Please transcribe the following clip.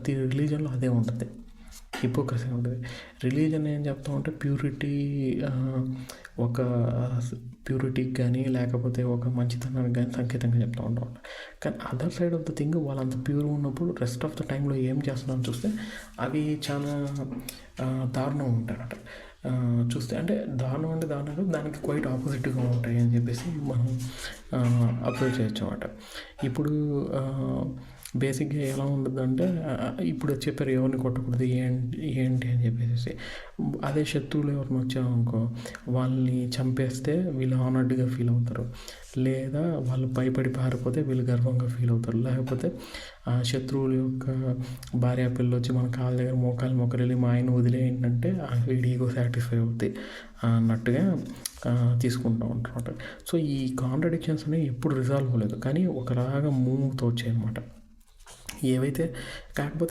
ప్రతి రిలీజన్లో అదే ఉంటుంది, హిపోక్రసీ ఉంటుంది. రిలీజన్ ఏం చెప్తా ఉంటే ప్యూరిటీ, ఒక ప్యూరిటీకి కానీ లేకపోతే ఒక మంచితనానికి కానీ సంకేతంగా చెప్తూ ఉంటాం. కానీ other side of the thing వాళ్ళంత ప్యూర్ ఉన్నప్పుడు రెస్ట్ ఆఫ్ ద టైంలో ఏం చేస్తున్నారని చూస్తే అవి చాలా దారుణం ఉంటాయన్నమాట. చూస్తే అంటే దారుణం అంటే దారుణంగా దానికి క్వైట్ ఆపోజిట్గా ఉంటాయి అని చెప్పేసి మనం అబ్జర్వ్ చేయొచ్చు అన్నమాట. ఇప్పుడు బేసిక్గా ఎలా ఉంటుందంటే ఇప్పుడు చెప్పారు ఎవరిని కొట్టకూడదు ఏంటి అని చెప్పేసి, అదే శత్రువులు ఎవరిని వచ్చారనుకో వాళ్ళని చంపేస్తే వీళ్ళు ఆనర్డ్గా ఫీల్ అవుతారు, లేదా వాళ్ళు భయపడి పారిపోతే వీళ్ళు గర్వంగా ఫీల్ అవుతారు, లేకపోతే శత్రువుల యొక్క భార్య పిల్లలు వచ్చి మన కాళ్ళ దగ్గర మోకాలు మొక్కరెళ్ళి మా ఆయన వదిలే ఏంటంటే వీడి ఈగో సాటిస్ఫై అవుతాయి అన్నట్టుగా తీసుకుంటూ ఉంటారు. సో ఈ కాంట్రడిక్షన్స్ అనేవి ఎప్పుడు రిజాల్వ్ అవ్వలేదు, కానీ ఒకలాగా మూవ్ అవుతూ వచ్చాయి అనమాట ఏవైతే. కాకపోతే